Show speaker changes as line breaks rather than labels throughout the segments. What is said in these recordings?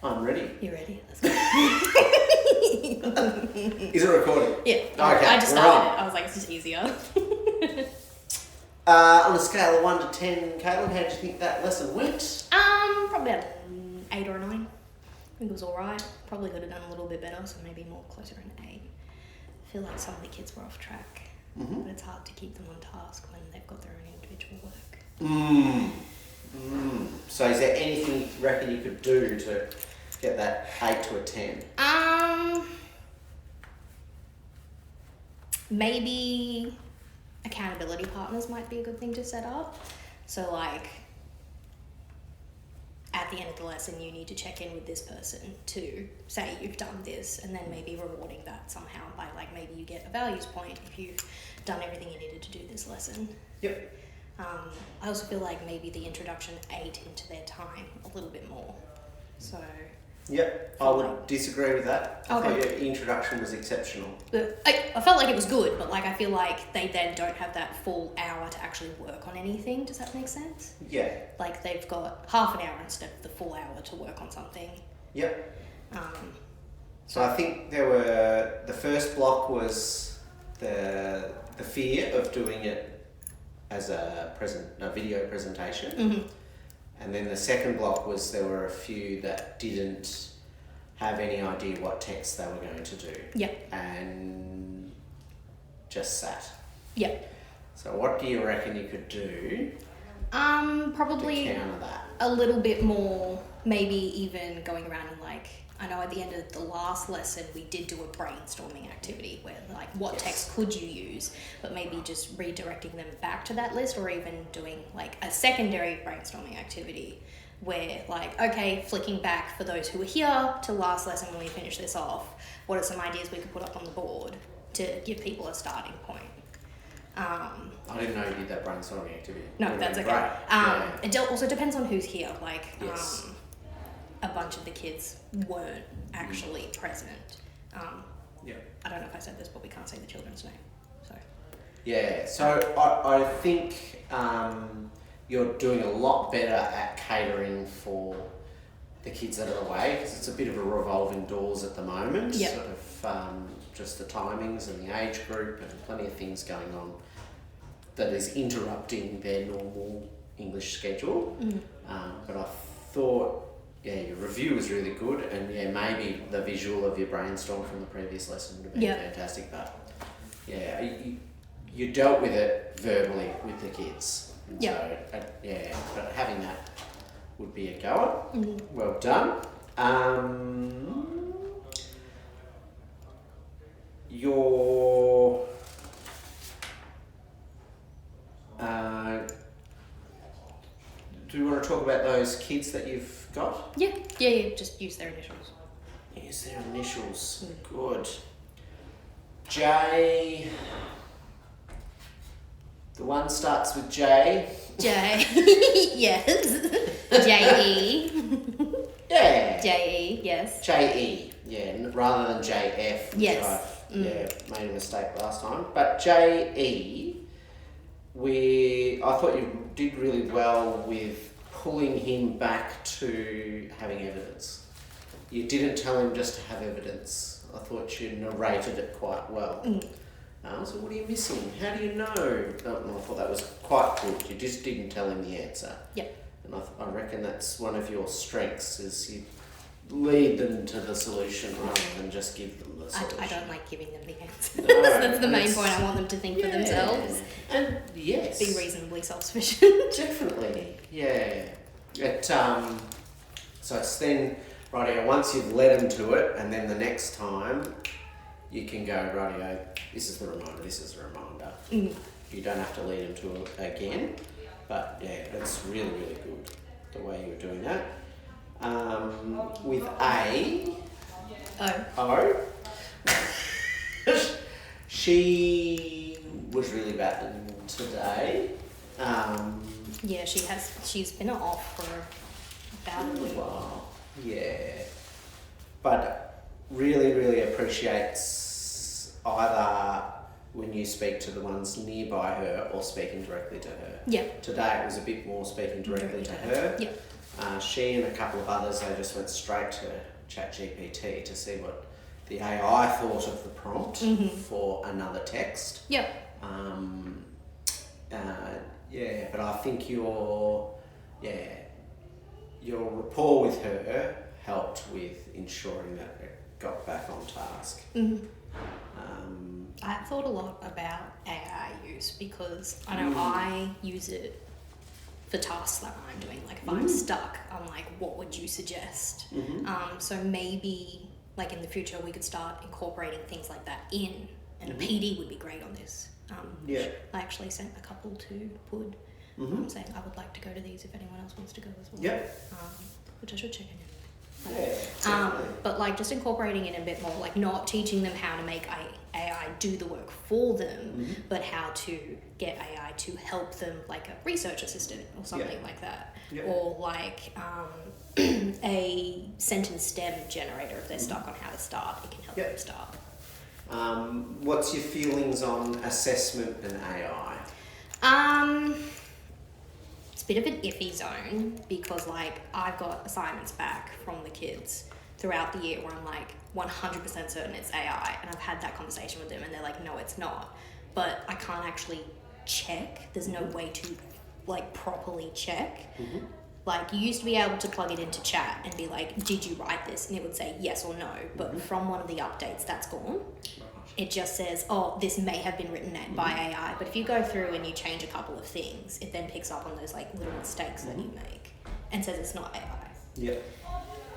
I'm ready.
You ready? Let's go.
Is it recording?
Yeah.
Okay,
I just
we're
started
on.
it. I was like, this is easier.
On a scale of 1 to 10, Caleb, how do you think that lesson went?
Probably about 8 or a 9. I think it was alright. Probably could have done a little bit better, so maybe more closer to an 8. I feel like some of the kids were off track, but it's hard to keep them on task when they've got their own individual work.
So is there anything you reckon you could do to get that 8 to a 10?
Maybe accountability partners might be a good thing to set up. So like, at the end of the lesson, you need to check in with this person to say you've done this, and then maybe rewarding that somehow by like, maybe you get a values point if you've done everything you needed to do this lesson.
Yep.
I also feel like maybe the introduction ate into their time a little bit more. So
Yep, I would disagree with that. I
Okay.
thought your introduction was exceptional.
I felt like it was good, but like I feel like they then don't have that full hour to actually work on anything. Does that make sense?
Yeah.
Like they've got half an hour instead of the full hour to work on something.
Yep.
Um,
So I think the first block was the fear of doing it as a video presentation. And then the second block was there were a few that didn't have any idea what text they were going to do.
Yep.
And just sat.
Yep.
So what do you reckon you could do
Probably
to counter that?
a little bit more, maybe even going around and like, I know at the end of the last lesson we did do a brainstorming activity where like what text could you use, but maybe just redirecting them back to that list, or even doing like a secondary brainstorming activity where like, okay, flicking back for those who were here to last lesson when we finish this off, what are some ideas we could put up on the board to give people a starting point?
I didn't know you did that brainstorming activity.
No,
Would've
that's
been
okay.
great. Yeah.
It also depends on who's here. Like,
Yes.
A bunch of the kids weren't actually present.
Yeah.
I don't know if I said this, but we can't say the children's name. So.
Yeah, so I think you're doing a lot better at catering for the kids that are away, because it's a bit of a revolving doors at the moment.
Yep.
Sort of just the timings and the age group and plenty of things going on that is interrupting their normal English schedule. But I thought, yeah, your review was really good, and yeah, maybe the visual of your brainstorm from the previous lesson would have been fantastic. But yeah, you dealt with it verbally with the kids. And so, but having that would be a goer. Well done. Your do you want to talk about those kids that you've got?
Yeah. Just use their initials.
Use their initials. Good. J. The one starts with J.
J. Yes. J-E.
Yeah.
J-E, yes.
J-E. Yeah, rather than J-F. Which
Yes.
made a mistake last time. But J-E, I thought you did really well with pulling him back to having evidence. You didn't tell him just to have evidence. I thought you narrated it quite well. So what are you missing? How do you know? I thought that was quite good. You just didn't tell him the answer.
Yep.
And I reckon that's one of your strengths, is you lead them to the solution rather than just give them the solution.
I don't like giving them the answers.
No,
That's the main point. I want them to think for themselves.
And yes.
Be reasonably self-sufficient.
Definitely, yeah. So it's then, rightio, once you've led them to it, and then the next time you can go, rightio, this is the reminder. You don't have to lead them to it again. But yeah, it's really, really good the way you were doing that. With A, O, she was really battling today.
Yeah, she's been off for about a week.
Wow. Yeah. But really, really appreciates either when you speak to the ones nearby her or speaking directly to her.
Yeah.
Today it was a bit more speaking directly to her.
Yeah.
She and a couple of others, they just went straight to ChatGPT to see what the AI thought of the prompt for another text.
Yep.
But I think your rapport with her helped with ensuring that it got back on task.
I've thought a lot about AI use because I know I use it for tasks that I'm doing. Like if I'm stuck, I'm like, what would you suggest? So maybe like in the future we could start incorporating things like that in, and a PD would be great on this. I actually sent a couple to Pud saying I would like to go to these if anyone else wants to go as well. Which I should check in. But like just incorporating it a bit more, like not teaching them how to make AI do the work for them, but how to get AI to help them, like a research assistant or something like that, or like a sentence stem generator if they're stuck on how to start, it can help them start.
What's your feelings on assessment and AI?
It's a bit of an iffy zone because like I've got assignments back from the kids throughout the year where I'm like 100% certain it's AI, and I've had that conversation with them and they're like, no, it's not. But I can't actually check. There's no way to like properly check. Like you used to be able to plug it into chat and be like, did you write this? And it would say yes or no. But from one of the updates, that's gone. It just says, oh, this may have been written by AI. But if you go through and you change a couple of things, it then picks up on those like little mistakes that you make and says it's not AI.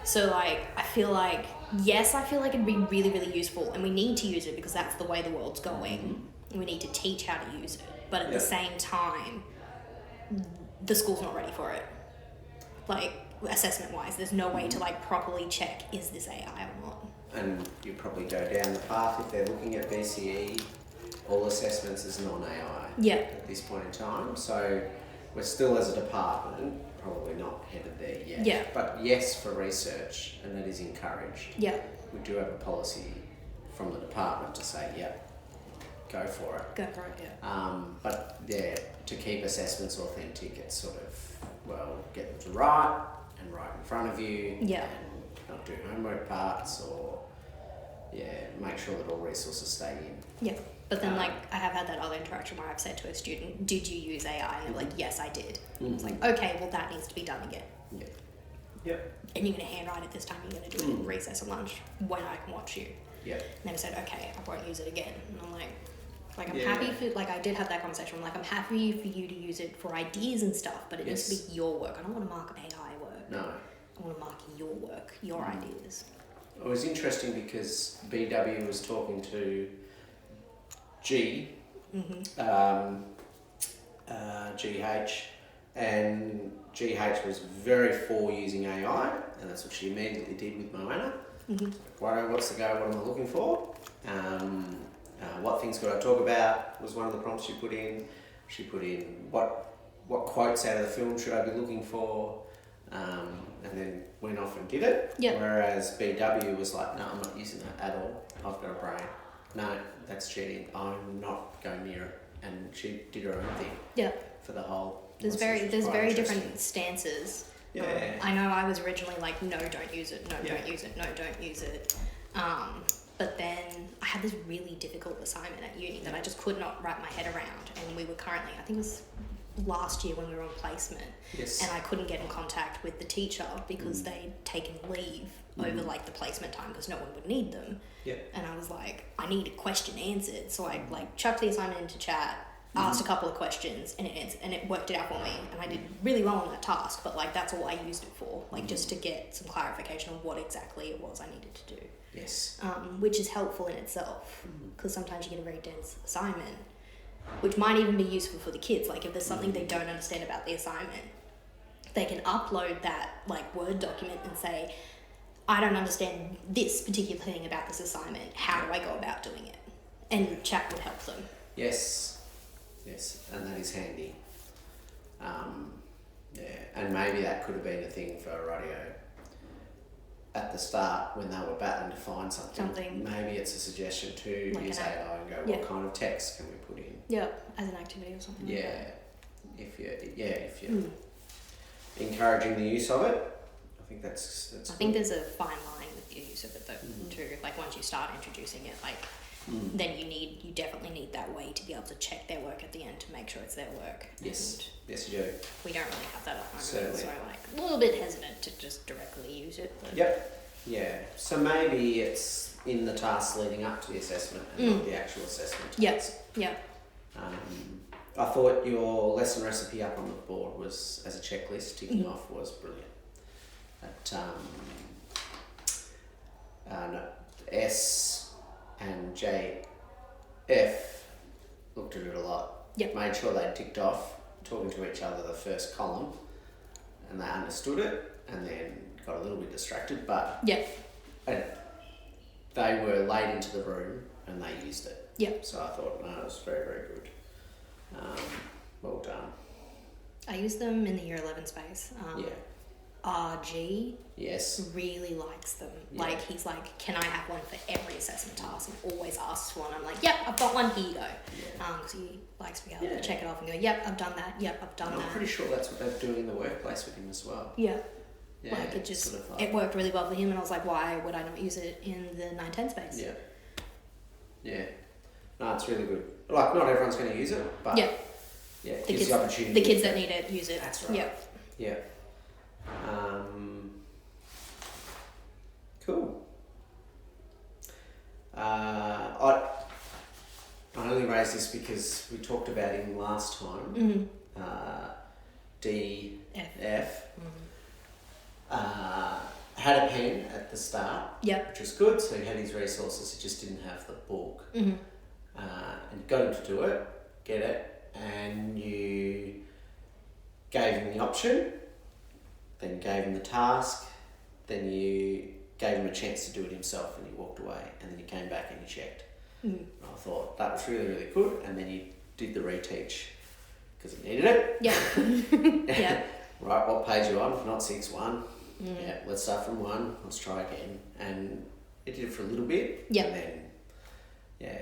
So like, I feel like it'd be really, really useful, and we need to use it because that's the way the world's going. We need to teach how to use it. But at the same time, the school's not ready for it. Like, assessment-wise, there's no way to like properly check, is this AI or not?
And you probably go down the path if they're looking at BCE, all assessments is non-AI at this point in time. So we're still, as a department, probably not headed there yet. But yes, for research, and that is encouraged. We do have a policy from the department to say, go for it.
Go for it,
But to keep assessments authentic, it's sort of, get them to write and write in front of you. And not do homework parts, or make sure that all resources stay in.
But then like I have had that other interaction where I've said to a student, did you use AI? And like, yes, I did. It's like, okay, well that needs to be done again. And you're going to handwrite it this time, you're going to do it in recess and lunch when I can watch you. And then I said, okay, I won't use it again. And I'm like I'm happy for, like I did have that conversation, I'm like, I'm happy for you to use it for ideas and stuff, but it needs to be your work. I don't want to mark AI work.
No.
I want to mark your work, your ideas.
It was interesting because BW was talking to GH, and GH was very for using AI, and that's what she immediately did with Moana. What's the go? What am I looking for? What things could I talk about was one of the prompts she put in. She put in what quotes out of the film should I be looking for, and then went off and did it. Whereas BW was like, no, I'm not using that at all. I've got a brain. No, that's cheating. I'm not going near it. And she did her own thing. For the whole.
There's very different stances. I know I was originally like, no, don't use it. No, don't use it. No, don't use it. But then I had this really difficult assignment at uni that I just could not wrap my head around. And we were currently, I think it was last year when we were on placement, and I couldn't get in contact with the teacher because they'd taken leave over like the placement time because no one would need them. And I was like, I need a question answered. So I like chucked the assignment into chat, asked a couple of questions, and it worked it out for me. And I did really well on that task, but like that's all I used it for, like just to get some clarification on what exactly it was I needed to do. Which is helpful in itself, because sometimes you get a very dense assignment, which might even be useful for the kids. Like if there's something they don't understand about the assignment, they can upload that like Word document and say, I don't understand this particular thing about this assignment. How do I go about doing it? And chat would help them.
Yes, and that is handy. And maybe that could have been a thing for radio at the start when they were battling to find something. Maybe it's a suggestion to like use AI and go, what kind of text can we put in?
As an activity or something.
If you encouraging the use of it. I think that's
I think there's a fine line with the use of it though, too. Like once you start introducing it, like then you definitely need that way to be able to check their work at the end to make sure it's their work.
Yes.
And
Yes, you do.
we don't really have that at home,
Certainly.
so like a little bit hesitant to just directly use it. But
Yep. Yeah. So maybe it's in the tasks leading up to the assessment and not the actual assessment.
Yeah. Yeah.
I thought your lesson recipe up on the board was, as a checklist, ticking off was brilliant. No, S and JF looked at it a lot.
Yep.
Made sure they ticked off, talking to each other the first column, and they understood it, and then got a little bit distracted, but
Yeah.
they were late into the room and they used it.
Yep.
So I thought, no, it was very, very good. Well done.
I use them in the year 11 space.
Yeah.
RG
Yes.
really likes them.
Yeah.
Like he's like, can I have one for every assessment task? And always asks for one. I'm like, yep, I've got one. Here you go. Because he likes to be able
Yeah.
to check it off and go, yep, I've done that. Yep, I've done
I'm
that.
pretty sure that's what they're doing in the workplace with him as well.
Yeah.
Yeah,
Like it just
sort of like-
it worked really well for him, and I was like, why would I not use it in the 9-10 space?
Yeah. Yeah. No, it's really good. Like, not everyone's going to use it, but
Yeah.
yeah, it
The
gives
kids,
the opportunity.
the kids that need it use it.
That's right.
Yeah.
Yeah. Cool. I only raised this because we talked about him last time. DF. Had a pen at the start,
Yep.
which was good, so he had his resources, he just didn't have the book. And got him to do it, get it, and you gave him the option, then you gave him the task, then you gave him a chance to do it himself, and he walked away, and then he came back and he checked. And I thought that was really, really good, and then he did the reteach because he needed it.
Yeah. Yeah.
Right, what page are you on? Not 6-1. Yeah, let's start from 1. Let's try again. And he did it for a little bit.
Yeah.
And then, yeah,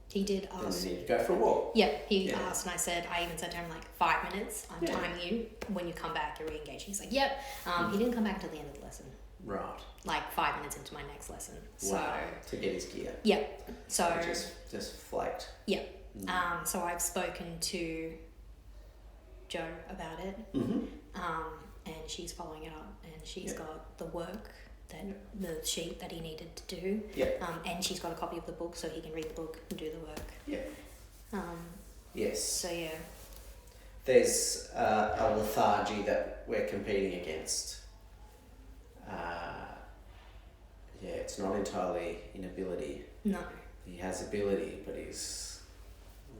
He did
then
ask.
we need to go for a walk.
Yeah, he
Yeah.
asked, and I said, I even said to him, like, 5 minutes, I'm
Yeah.
timing you. When you come back, you're re-engaging. He's like, yep. He didn't come back until the end of the lesson,
Right.
like 5 minutes into my next lesson. So,
Wow. To get his gear.
yeah. So,
He just flaked.
yeah. So I've spoken to Jo about it, and she's following it up, and she's
Yeah.
got the work, that the sheet that he needed to do,
Yeah.
and she's got a copy of the book so he can read the book and do the work.
Yeah. Yes.
So yeah.
There's a lethargy that we're competing against. Yeah, it's not entirely inability.
No.
He has ability, but he's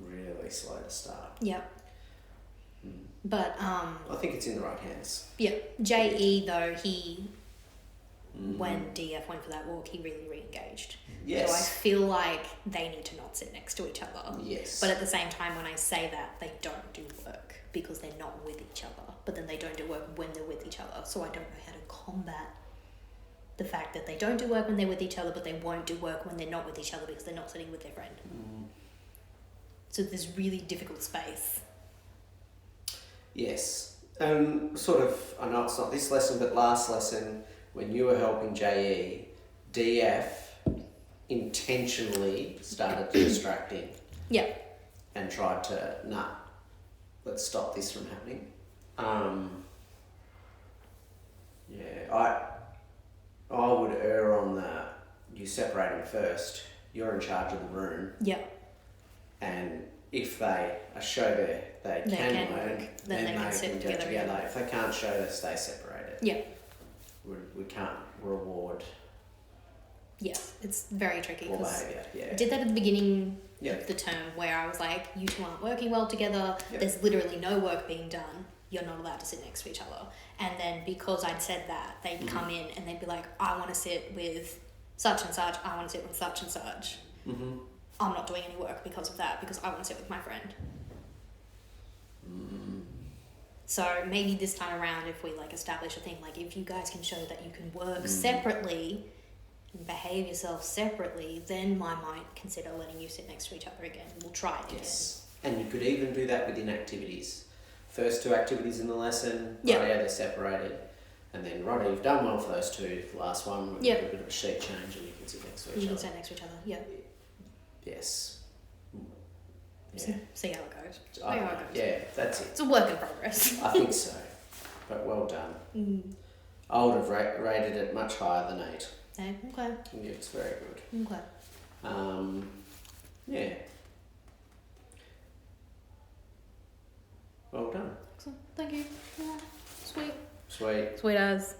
really slow to start.
Yep. But
I think it's in the right hands.
yeah, JE though he when DF went for that walk, he really re-engaged.
Yes.
So I feel like they need to not sit next to each other.
Yes.
But at the same time, when I say that, they don't do work because they're not with each other. But then they don't do work when they're with each other. So I don't know how to combat the fact that they don't do work when they're with each other, but they won't do work when they're not with each other because they're not sitting with their friend. So there's really difficult space.
Yes. Sort of, I know it's not this lesson, but last lesson, when you were helping JE, DF intentionally started distracting
Yeah.
and tried to, let's stop this from happening. I would err on the, you separate them first, you're in charge of the room,
Yeah.
and if they show they
They
can
can
learn,
work, then they can sit
go
together again.
If they can't show, they stay separated.
Yeah.
We can't reward
Yeah. It's very tricky
poor
because
behaviour.
I
Yeah.
did that at the beginning
Yeah.
of the term where I was like, you two aren't working well together.
Yep.
There's literally no work being done. You're not allowed to sit next to each other. And then because I'd said that, they'd come in and they'd be like, I want to sit with such and such. I want to sit with such and such.
Mm-hmm.
I'm not doing any work because of that because I want to sit with my friend. So maybe this time around, if we like establish a thing, like if you guys can show that you can work separately and behave yourself separately, then I might consider letting you sit next to each other again. We'll try it again.
Yes. And you could even do that within activities. first two activities in the lesson.
Yeah.
Rightio, they're separated. And then, righto, you've done well for those two. The last one, we'll
Yeah.
do a bit of a sheet change and you can sit next to each
You can
other.
stand next to each other. Yeah.
Yes.
See how it goes.
I don't know. Yeah, that's it.
It's a work in progress.
I think so. But well done. I would have rated it much higher than 8.
Okay. Okay.
Yeah, it's very good.
Okay.
Yeah. Well done.
Excellent. Thank you. Yeah. Sweet.
Sweet.
Sweet as.